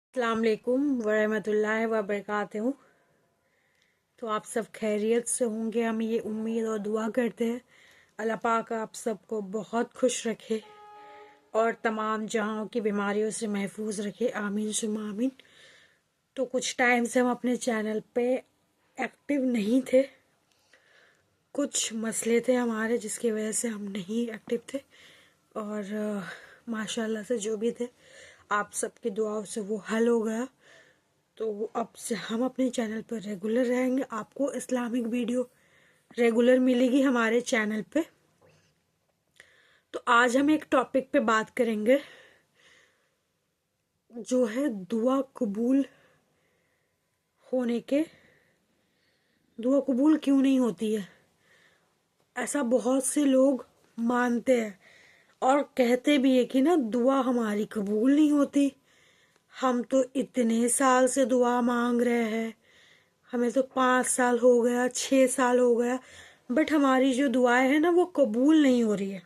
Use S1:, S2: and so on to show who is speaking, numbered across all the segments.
S1: अस्सलाम वालेकुम वरहमतुल्लाहि वबरकातुहू। तो आप सब खैरियत से होंगे, हम ये उम्मीद और दुआ करते हैं। अल्लाह पाक आप सबको बहुत खुश रखे और तमाम जहां की बीमारियों से महफूज रखे, आमीन सुम्मा आमीन। तो कुछ टाइम से हम अपने चैनल पे एक्टिव नहीं थे, कुछ मसले थे हमारे जिसकी वजह से हम नहीं एक्टिव थे। और माशाल्लाह से जो भी थे आप सबकी दुआओं से वो हल हो गया। तो अब से हम अपने चैनल पर रेगुलर रहेंगे, आपको इस्लामिक वीडियो रेगुलर मिलेगी हमारे चैनल पे। तो आज हम एक टॉपिक पे बात करेंगे जो है दुआ कबूल होने के, दुआ कबूल क्यों नहीं होती है। ऐसा बहुत से लोग मानते हैं और कहते भी है कि ना दुआ हमारी कबूल नहीं होती, हम तो इतने साल से दुआ मांग रहे हैं, हमें तो 5 साल हो गया, 6 साल हो गया, बट हमारी जो दुआएं हैं ना वो कबूल नहीं हो रही है।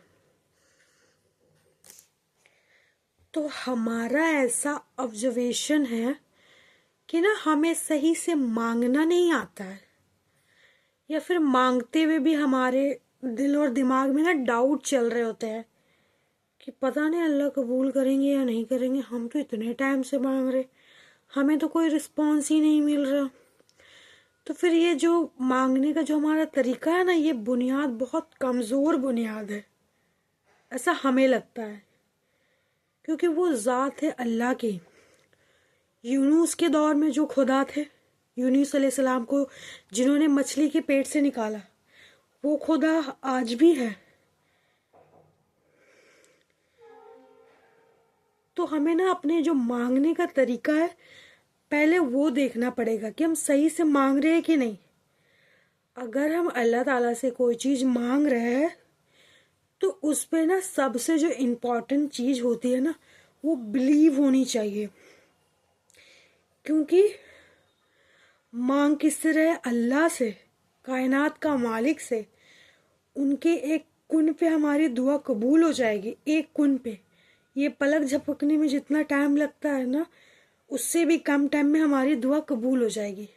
S1: तो हमारा ऐसा ऑब्जर्वेशन है कि ना हमें सही से मांगना नहीं आता है, या फिर मांगते हुए भी हमारे दिल और दिमाग में ना डाउट चल रहे होते हैं कि पता नहीं अल्लाह कबूल करेंगे या नहीं करेंगे, हम तो इतने टाइम से मांग रहे, हमें तो कोई रिस्पॉन्स ही नहीं मिल रहा। तो फिर ये जो मांगने का जो हमारा तरीका है ना, ये बुनियाद बहुत कमज़ोर बुनियाद है, ऐसा हमें लगता है। क्योंकि वो ज़ात है अल्लाह की। यूनुस के दौर में जो खुदा थे, यूनुस अलैहिस्सलाम को जिन्होंने मछली के पेट से निकाला, वो खुदा आज भी है। तो हमें ना अपने जो मांगने का तरीका है पहले वो देखना पड़ेगा कि हम सही से मांग रहे हैं कि नहीं। अगर हम अल्लाह ताला से कोई चीज़ मांग रहे हैं तो उस पे ना सबसे जो इम्पोर्टेंट चीज़ होती है ना, वो बिलीव होनी चाहिए। क्योंकि मांग किससे रहे? अल्लाह से, कायनात का मालिक से। उनके एक कुन पे हमारी दुआ कबूल हो जाएगी, एक कुन पे। ये पलक झपकने में जितना टाइम लगता है ना, उससे भी कम टाइम में हमारी दुआ कबूल हो जाएगी।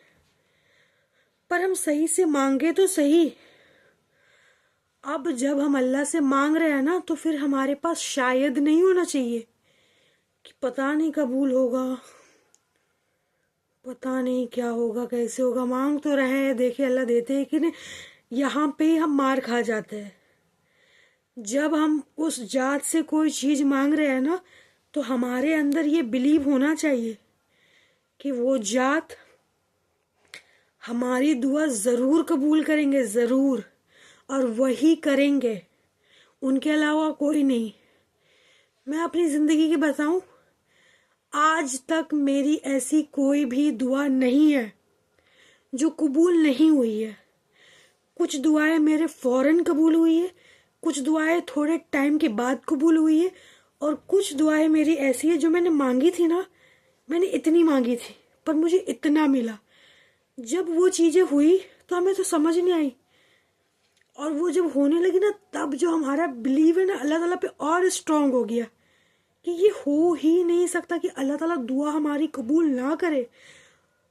S1: पर हम सही से मांगे तो सही। अब जब हम अल्लाह से मांग रहे हैं ना, तो फिर हमारे पास शायद नहीं होना चाहिए कि पता नहीं कबूल होगा, पता नहीं क्या होगा, कैसे होगा। मांग तो रहे हैं, देखे अल्लाह देते हैं कि नहीं। यहाँ पे ही हम मार खा जाते हैं। जब हम उस जात से कोई चीज़ मांग रहे हैं ना, तो हमारे अंदर ये बिलीव होना चाहिए कि वो जात हमारी दुआ ज़रूर कबूल करेंगे, ज़रूर, और वही करेंगे, उनके अलावा कोई नहीं। मैं अपनी ज़िंदगी की बताऊं, आज तक मेरी ऐसी कोई भी दुआ नहीं है जो कबूल नहीं हुई है। कुछ दुआएं मेरे फौरन कबूल हुई है, कुछ दुआएं थोड़े टाइम के बाद कबूल हुई है, और कुछ दुआएं मेरी ऐसी है जो मैंने मांगी थी ना, मैंने इतनी मांगी थी पर मुझे इतना मिला। जब वो चीज़ें हुई तो हमें तो समझ नहीं आई, और वो जब होने लगी ना, तब जो हमारा बिलीव है ना अल्लाह ताला पे और स्ट्रांग हो गया कि ये हो ही नहीं सकता कि अल्लाह ताला दुआ हमारी कबूल ना करे।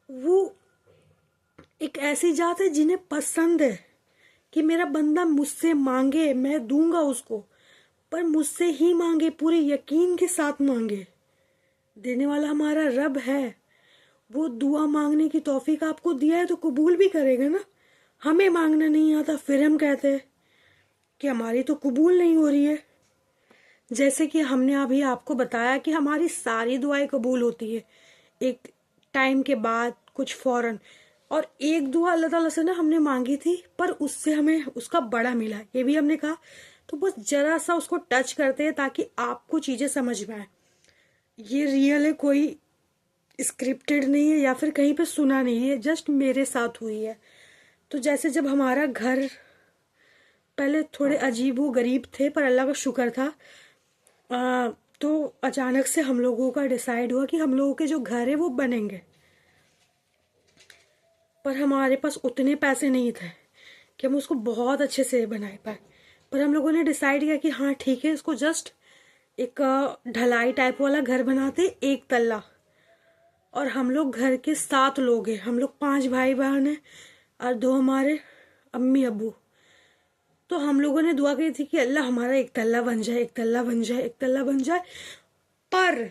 S1: वो एक ऐसी जात है जिन्हें पसंद है कि मेरा बंदा मुझसे मांगे, मैं दूंगा उसको, पर मुझसे ही मांगे, पूरे यकीन के साथ मांगे। देने वाला हमारा रब है, वो दुआ मांगने की तौफीक आपको दिया है तो कबूल भी करेगा ना। हमें मांगना नहीं आता, फिर हम कहते हैं कि हमारी तो कबूल नहीं हो रही है। जैसे कि हमने अभी आपको बताया कि हमारी सारी दुआएं कबूल होती है, एक टाइम के बाद, कुछ फौरन। और एक दुआ अल्लाह ताला से ना हमने मांगी थी, पर उससे हमें उसका बड़ा मिला, ये भी हमने कहा। तो बस जरा सा उसको टच करते हैं ताकि आपको चीज़ें समझ में आए। ये रियल है, कोई स्क्रिप्टेड नहीं है या फिर कहीं पे सुना नहीं है, जस्ट मेरे साथ हुई है। तो जैसे जब हमारा घर, पहले थोड़े अजीब व गरीब थे पर अल्लाह का शुक्र था, तो अचानक से हम लोगों का डिसाइड हुआ कि हम लोगों के जो घर है वो बनेंगे, पर हमारे पास उतने पैसे नहीं थे कि हम उसको बहुत अच्छे से बना पाए। पर हम लोगों ने डिसाइड किया कि हाँ ठीक है, इसको जस्ट एक ढलाई टाइप वाला घर बनाते, एक तल्ला। اور ہم لوگ گھر کے 7 لوگ ہیں، ہم لوگ 5 بھائی بہن ہیں اور 2 ہمارے امی ابو. تو ہم لوگوں نے دعا کی تھی کہ اللہ ہمارا ایک تلہ بن جائے، ایک تلہ بن جائے، ایک تلہ بن جائے. پر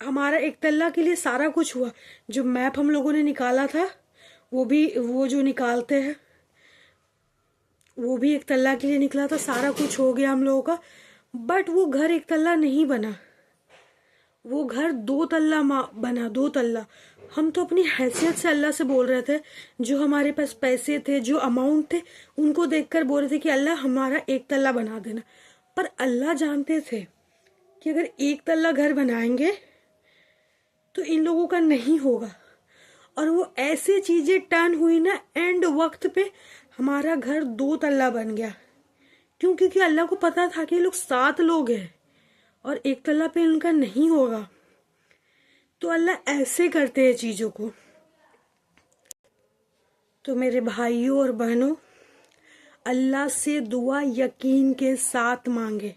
S1: ہمارا ایک تلہ کے لیے سارا کچھ ہوا. جو میپ ہم لوگوں نے نکالا تھا وہ جو نکالتے ہیں وہ بھی ایک تلہ کے لیے نکلا تھا. سارا کچھ ہو گیا ہم لوگوں کا، بٹ وہ گھر ایک تلہ نہیں بنا، وہ گھر 2 تلہ بنا، 2 تلہ. ہم تو اپنی حیثیت سے اللہ سے بول رہے تھے، جو ہمارے پاس پیسے تھے، جو اماؤنٹ تھے، ان کو دیکھ کر بول رہے تھے کہ اللہ ہمارا ایک تلہ بنا دینا. پر اللہ جانتے تھے کہ اگر ایک تلہ گھر بنائیں گے تو ان لوگوں کا نہیں ہوگا. اور وہ ایسے چیزیں ٹرن ہوئی نا، اینڈ وقت پہ ہمارا گھر 2 تلہ بن گیا. کیونکہ اللہ کو پتا تھا کہ یہ لوگ 7 لوگ ہیں اور ایک تلہ پہ ان کا نہیں ہوگا. تو اللہ ایسے کرتے ہیں چیزوں کو. تو میرے بھائیوں اور بہنوں، اللہ سے دعا یقین کے ساتھ مانگے،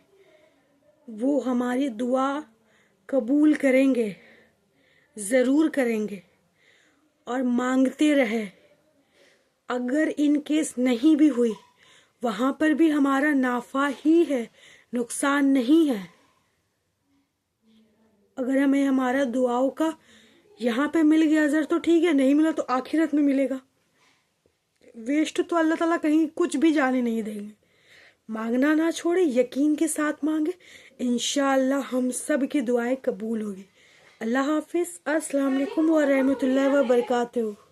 S1: وہ ہماری دعا قبول کریں گے، ضرور کریں گے. اور مانگتے رہے. اگر ان کیس نہیں بھی ہوئی، وہاں پر بھی ہمارا نافع ہی ہے، نقصان نہیں ہے. اگر ہمیں ہمارا دعاؤں کا یہاں پہ مل گیا اجر تو ٹھیک ہے، نہیں ملا تو آخرت میں ملے گا. ویسٹ تو اللہ تعالیٰ کہیں کچھ بھی جانے نہیں دیں گے. مانگنا نہ چھوڑے، یقین کے ساتھ مانگے، انشاءاللہ ہم سب کی دعائیں قبول ہوگی. اللہ حافظ. السلام علیکم ورحمۃ اللہ وبرکاتہ.